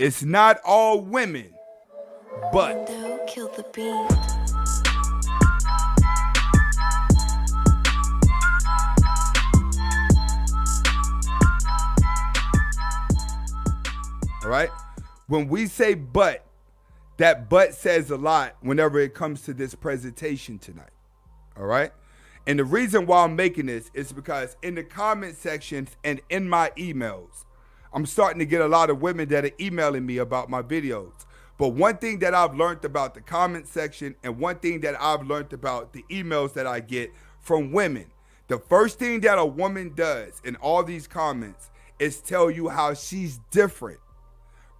It's not all women, but. Window killed the beat. All right? When we say but, that but says a lot whenever it comes to this presentation tonight. All right? And the reason why I'm making this is because in the comment sections and in my emails, I'm starting to get a lot of women that are emailing me about my videos. But one thing that I've learned about the comment section and one thing that I've learned about the emails that I get from women, the first thing that a woman does in all these comments is tell you how she's different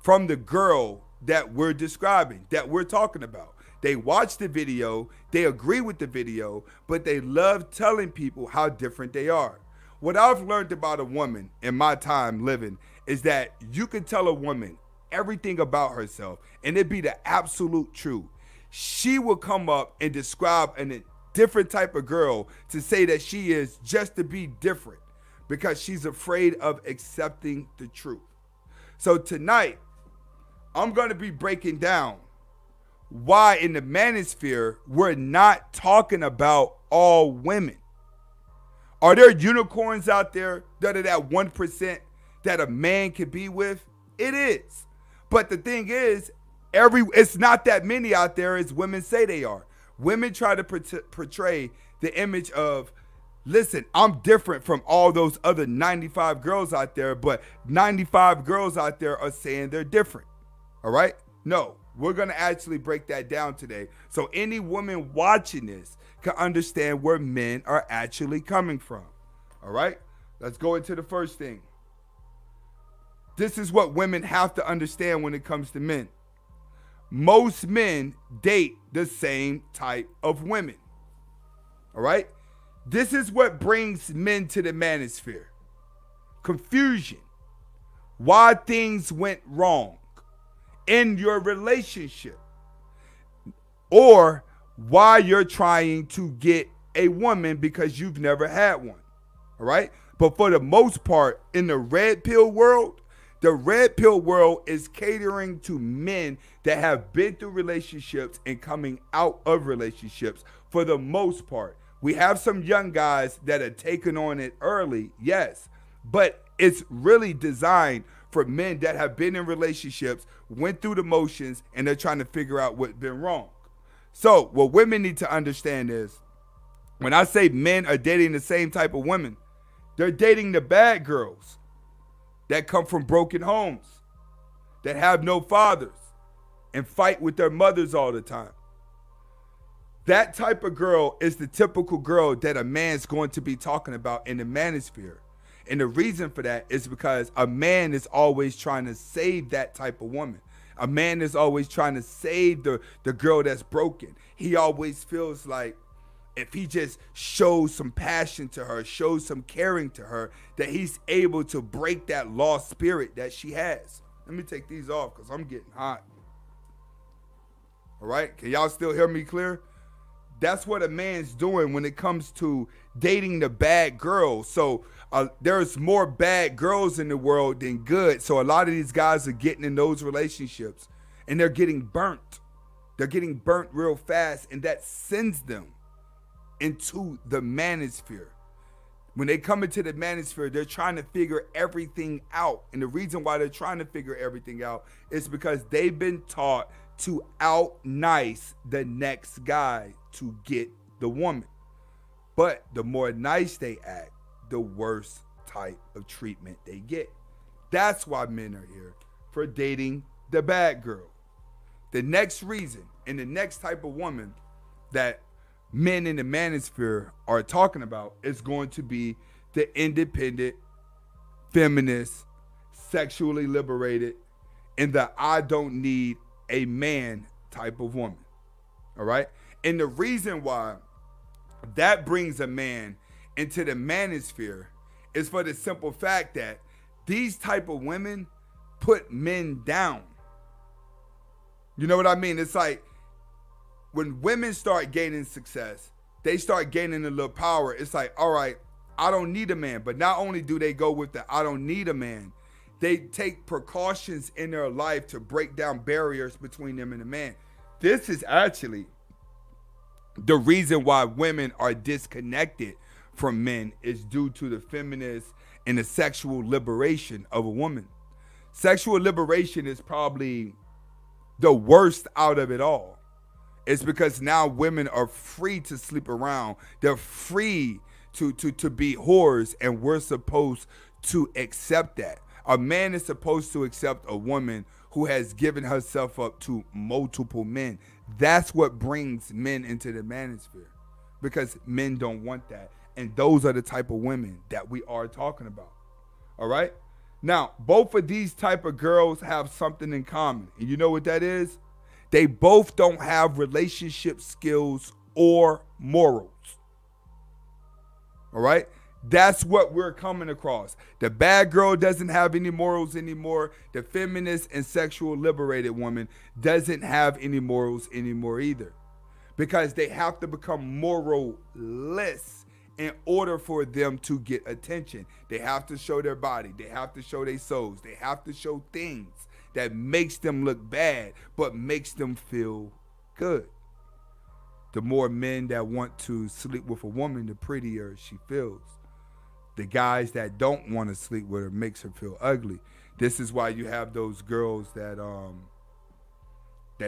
from the girl that we're describing, that we're talking about. They watch the video, they agree with the video, but they love telling people how different they are. What I've learned about a woman in my time living is that you can tell a woman everything about herself and it be the absolute truth. She will come up and describe a different type of girl to say that she is just to be different because she's afraid of accepting the truth. So tonight, I'm going to be breaking down why in the manosphere we're not talking about all women. Are there unicorns out there that are that 1% that a man can be with? It is. But the thing is, it's not that many out there as women say they are. Women try to portray the image of, listen, I'm different from all those other 95 girls out there, but 95 girls out there are saying they're different. All right? No, we're going to actually break that down today. So any woman watching this can understand where men are actually coming from. All right? Let's go into the first thing. This is what women have to understand when it comes to men. Most men date the same type of women. All right? This is what brings men to the manosphere. Confusion. Why things went wrong in your relationship, or why you're trying to get a woman because you've never had one. All right? But for the most part, in the red pill world, the red pill world is catering to men that have been through relationships and coming out of relationships for the most part. We have some young guys that are taking on it early, yes, but it's really designed for men that have been in relationships, went through the motions, and they're trying to figure out what's been wrong. So what women need to understand is, when I say men are dating the same type of women, they're dating the bad girls that come from broken homes, that have no fathers, and fight with their mothers all the time. That type of girl is the typical girl that a man's going to be talking about in the manosphere. And the reason for that is because a man is always trying to save that type of woman. A man is always trying to save the girl that's broken. He always feels like if he just shows some passion to her, shows some caring to her, that he's able to break that lost spirit that she has. Let me take these off because I'm getting hot. All right? Can y'all still hear me clear? That's what a man's doing when it comes to dating the bad girls. So there's more bad girls in the world than good. So a lot of these guys are getting in those relationships and they're getting burnt. They're getting burnt real fast, and that sends them into the manosphere. When they come into the manosphere, they're trying to figure everything out. And the reason why they're trying to figure everything out is because they've been taught to out nice the next guy to get the woman. But the more nice they act, the worse type of treatment they get. That's why men are here, for dating the bad girl. The next reason and the next type of woman that men in the manosphere are talking about is going to be the independent, feminist, sexually liberated, and the I don't need a man type of woman. All right? And the reason why that brings a man into the manosphere is for the simple fact that these type of women put men down. You know what I mean? It's like when women start gaining success, they start gaining a little power. It's like, all right, I don't need a man. But not only do they go with the I don't need a man, they take precautions in their life to break down barriers between them and a man. This is actually the reason why women are disconnected from men, is due to the feminist and the sexual liberation of a woman. Sexual liberation is probably the worst out of it all. It's because now women are free to sleep around. They're free to be whores, and we're supposed to accept that. A man is supposed to accept a woman who has given herself up to multiple men. That's what brings men into the manosphere, because men don't want that. And those are the type of women that we are talking about. All right? Now, both of these type of girls have something in common. And you know what that is? They both don't have relationship skills or morals. All right? That's what we're coming across. The bad girl doesn't have any morals anymore. The feminist and sexual liberated woman doesn't have any morals anymore either. Because they have to become moralless in order for them to get attention. They have to show their body. They have to show their souls. They have to show things that makes them look bad, but makes them feel good. The more men that want to sleep with a woman, the prettier she feels. The guys that don't want to sleep with her makes her feel ugly. This is why you have those girls that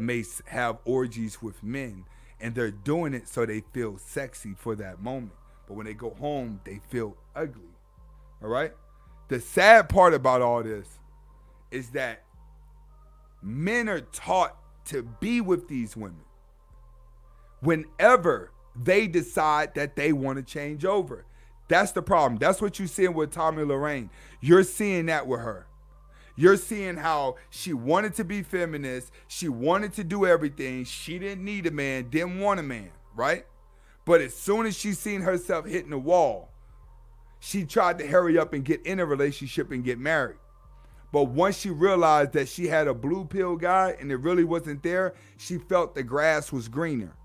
may have orgies with men, and they're doing it so they feel sexy for that moment. But when they go home, they feel ugly. All right? The sad part about all this is that men are taught to be with these women whenever they decide that they want to change over. That's the problem. That's what you're seeing with Tomi Lahren. You're seeing that with her. You're seeing how she wanted to be feminist. She wanted to do everything. She didn't need a man, didn't want a man, right? But as soon as she seen herself hitting the wall, she tried to hurry up and get in a relationship and get married. But once she realized that she had a blue pill guy and it really wasn't there, she felt the grass was greener.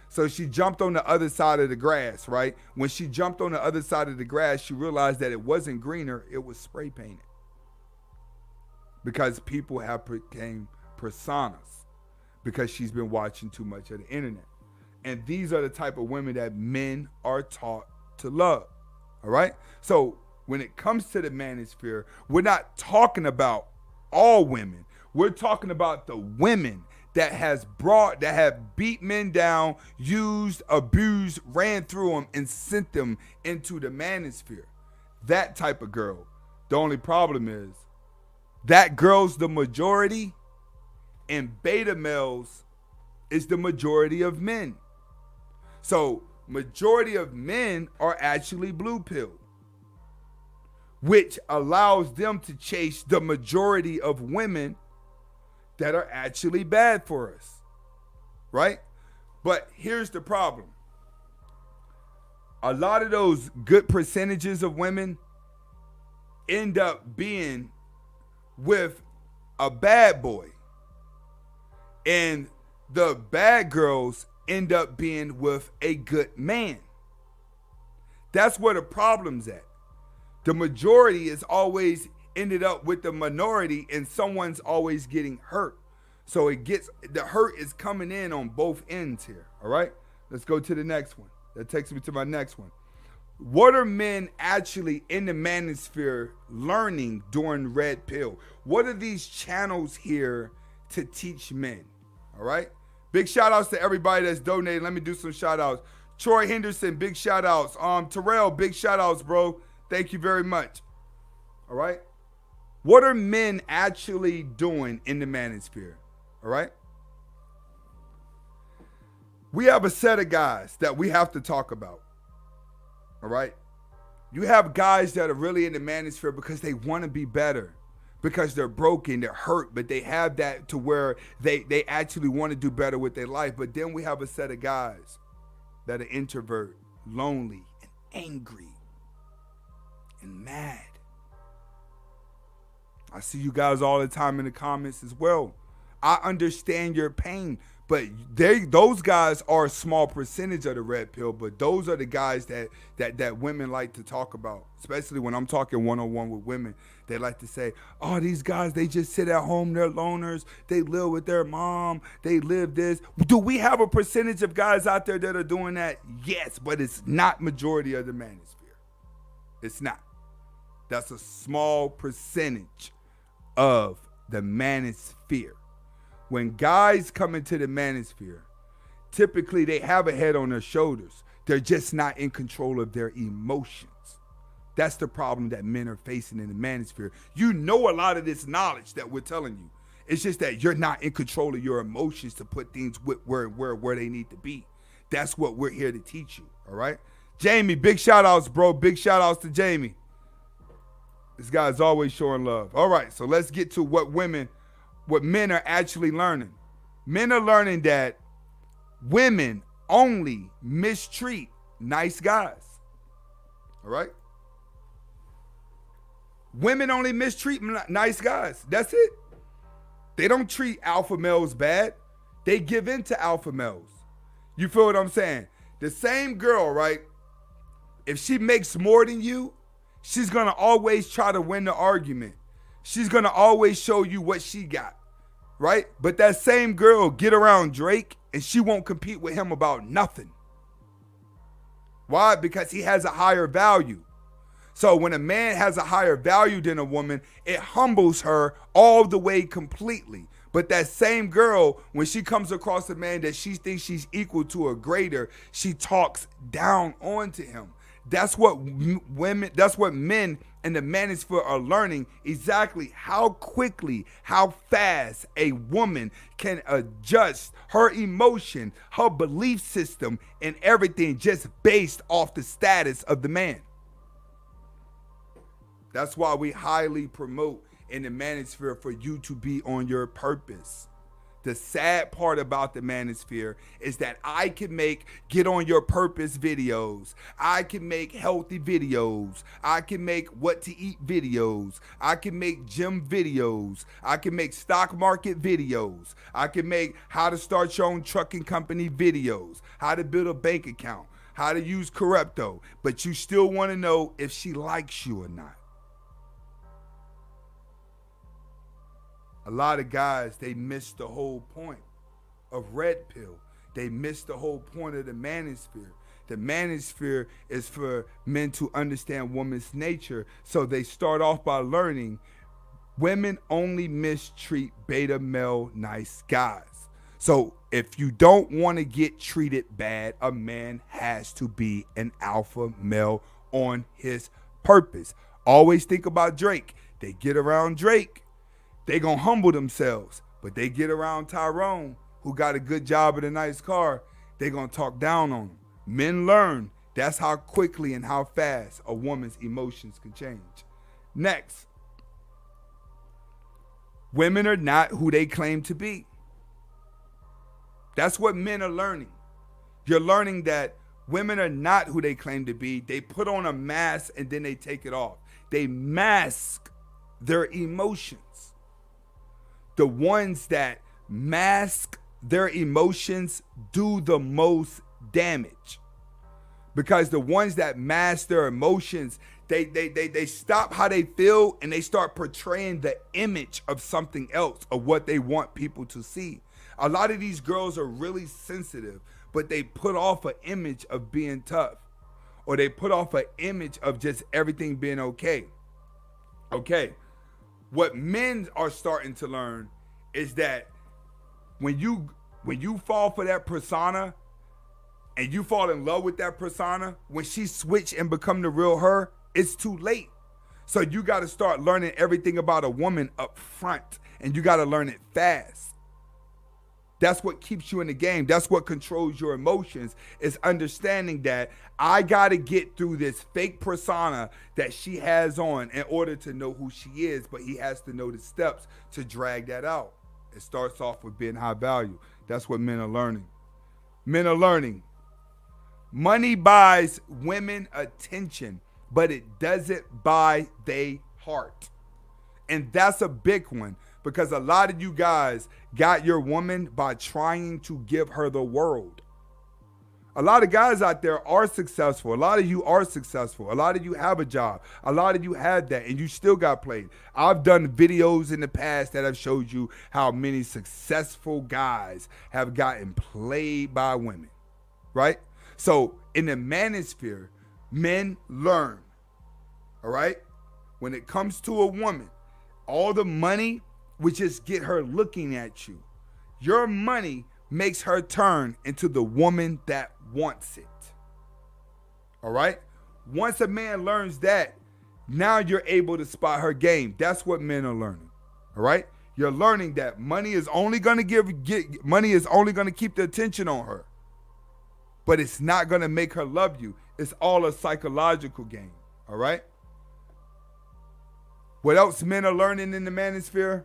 So she jumped on the other side of the grass, right? When she jumped on the other side of the grass, she realized that it wasn't greener, it was spray painted. Because people have become personas, because she's been watching too much of the internet. And these are the type of women that men are taught to love, all right? So when it comes to the manosphere, we're not talking about all women. We're talking about the women that have beat men down, used, abused, ran through them, and sent them into the manosphere. That type of girl. The only problem is that girl's the majority, and beta males is the majority of men. So majority of men are actually blue pill, which allows them to chase the majority of women that are actually bad for us, right? But here's the problem. A lot of those good percentages of women end up being with a bad boy, and the bad girls end up being with a good man. That's where the problem's at. The majority is always ended up with the minority, and someone's always getting hurt. So the hurt is coming in on both ends here. All right, let's go to the next one. That takes me to my next one. What are men actually in the manosphere learning during Red Pill? What are these channels here to teach men? All right, big shout outs to everybody that's donating. Let me do some shout outs. Troy Henderson, big shout outs. Terrell, big shout outs, bro. Thank you very much. All right. What are men actually doing in the manosphere? All right. We have a set of guys that we have to talk about. All right. You have guys that are really in the manosphere because they want to be better, because they're broken, they're hurt, but they have that to where they actually want to do better with their life. But then we have a set of guys that are introvert, lonely, and angry, and mad. I see you guys all the time in the comments as well. I understand your pain, But those guys are a small percentage of the red pill, but those are the guys that women like to talk about, especially when I'm talking one-on-one with women. They like to say, oh, these guys, they just sit at home, they're loners, they live with their mom, they live this. Do we have a percentage of guys out there that are doing that? Yes, but it's not majority of the manosphere. It's not. That's a small percentage of the manosphere. When guys come into the manosphere, typically they have a head on their shoulders. They're just not in control of their emotions. That's the problem that men are facing in the manosphere. You know a lot of this knowledge that we're telling you. It's just that you're not in control of your emotions to put things where they need to be. That's what we're here to teach you, all right? Jamie, big shout outs, bro. Big shout outs to Jamie. This guy's always showing love. All right, so let's get to what men are actually learning. Men are learning that women only mistreat nice guys. All right? Women only mistreat nice guys. That's it. They don't treat alpha males bad. They give in to alpha males. You feel what I'm saying? The same girl, right? If she makes more than you, she's going to always try to win the argument. She's going to always show you what she got, right? But that same girl get around Drake and she won't compete with him about nothing. Why? Because he has a higher value. So when a man has a higher value than a woman, it humbles her all the way completely. But that same girl, when she comes across a man that she thinks she's equal to or greater, she talks down onto him. That's what men in the manosphere are learning, exactly how quickly, how fast a woman can adjust her emotion, her belief system, and everything just based off the status of the man. That's why we highly promote in the manosphere for you to be on your purpose. The sad part about the manosphere is that I can make get on your purpose videos. I can make healthy videos. I can make what to eat videos. I can make gym videos. I can make stock market videos. I can make how to start your own trucking company videos, how to build a bank account, how to use Corrupto. But you still want to know if she likes you or not. A lot of guys, they miss the whole point of red pill. They miss the whole point of the manosphere. The manosphere is for men to understand woman's nature. So they start off by learning women only mistreat beta male nice guys. So if you don't want to get treated bad, a man has to be an alpha male on his purpose. Always think about Drake. They get around Drake. They gonna humble themselves, but they get around Tyrone, who got a good job and a nice car, they gonna talk down on him. Men learn. That's how quickly and how fast a woman's emotions can change. Next, women are not who they claim to be. That's what men are learning. You're learning that women are not who they claim to be. They put on a mask and then they take it off. They mask their emotions. The ones that mask their emotions do the most damage. Because the ones that mask their emotions, they stop how they feel and they start portraying the image of something else, of what they want people to see. A lot of these girls are really sensitive, but they put off an image of being tough. Or they put off an image of just everything being okay. Okay. What men are starting to learn is that when you fall for that persona and you fall in love with that persona, when she switch and become the real her, it's too late. So you got to start learning everything about a woman up front, and you got to learn it fast. That's what keeps you in the game. That's what controls your emotions, is understanding that I got to get through this fake persona that she has on in order to know who she is, but he has to know the steps to drag that out. It starts off with being high value. That's what men are learning. Men are learning. Money buys women attention, but it doesn't buy their heart. And that's a big one. Because a lot of you guys got your woman by trying to give her the world. A lot of guys out there are successful. A lot of you are successful. A lot of you have a job. A lot of you had that and you still got played. I've done videos in the past that have showed you how many successful guys have gotten played by women, right? So in the manosphere, men learn, all right? When it comes to a woman, all the money would just get her looking at you. Your money makes her turn into the woman that wants it. All right? Once a man learns that, now you're able to spot her game. That's what men are learning. All right? You're learning that money is only going to money is only going to keep the attention on her. But it's not going to make her love you. It's all a psychological game. All right? What else men are learning in the manosphere?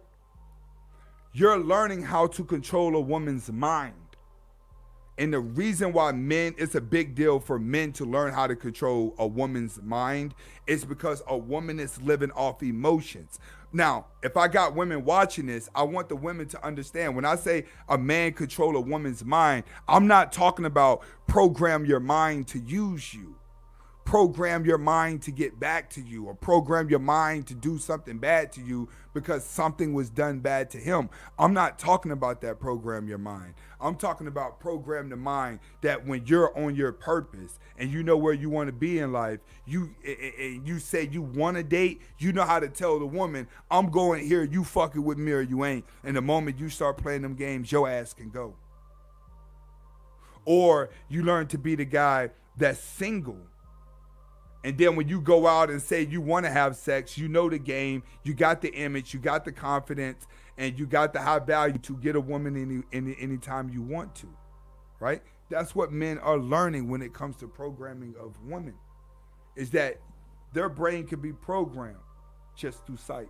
You're learning how to control a woman's mind. And the reason why it's a big deal for men to learn how to control a woman's mind is because a woman is living off emotions. Now, if I got women watching this, I want the women to understand when I say a man control a woman's mind, I'm not talking about program your mind to use you. Program your mind to get back to you, or program your mind to do something bad to you because something was done bad to him. I'm not talking about that program your mind. I'm talking about program the mind that when you're on your purpose and you know where you want to be in life, you say you want to date, you know how to tell the woman, I'm going here, you fucking with me or you ain't. And the moment you start playing them games, your ass can go. Or you learn to be the guy that's single. And then when you go out and say you want to have sex, you know the game, you got the image, you got the confidence, and you got the high value to get a woman any time you want to, right? That's what men are learning when it comes to programming of women, is that their brain can be programmed just through sight,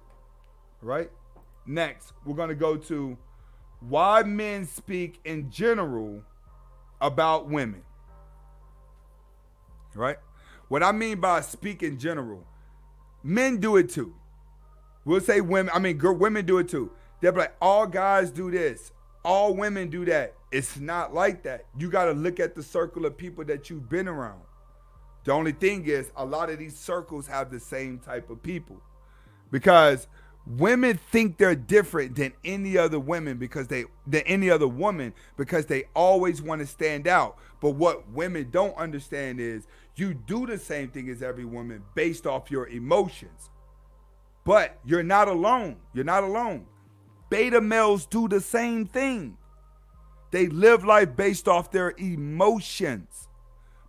right? Next, we're going to go to why men speak in general about women, right? What I mean by speak in general, men do it too. We'll say women, women do it too. They'll be like, all guys do this, all women do that. It's not like that. You got to look at the circle of people that you've been around. The only thing is, a lot of these circles have the same type of people. Because women think they're different than any other woman because they always want to stand out. But what women don't understand is you do the same thing as every woman based off your emotions. But you're not alone. You're not alone. Beta males do the same thing. They live life based off their emotions.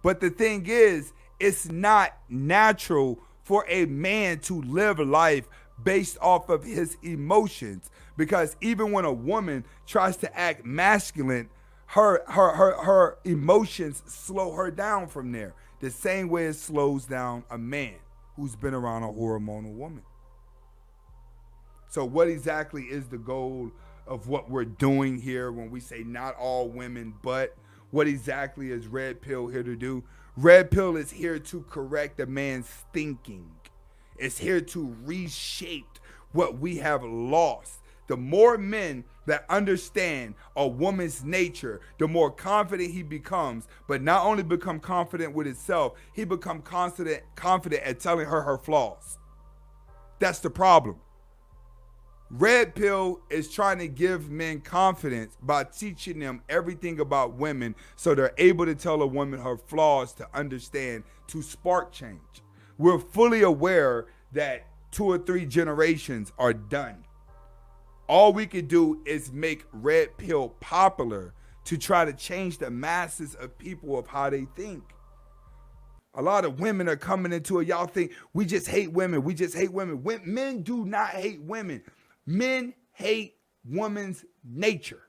But the thing is, it's not natural for a man to live life based off of his emotions, because even when a woman tries to act masculine, her emotions slow her down from there, the same way it slows down a man who's been around a hormonal woman. So what exactly is the goal of what we're doing here when we say not all women, but what exactly is Red Pill here to do? Red Pill is here to correct a man's thinking. It's here to reshape what we have lost. The more men that understand a woman's nature, the more confident he becomes, but not only become confident with himself, he become confident at telling her flaws. That's the problem. Red Pill is trying to give men confidence by teaching them everything about women so they're able to tell a woman her flaws to understand, to spark change. We're fully aware that 2 or 3 generations are done. All we can do is make Red Pill popular to try to change the masses of people of how they think. A lot of women are coming into it. Y'all think we just hate women. We just hate women. Men do not hate women. Men hate women's nature.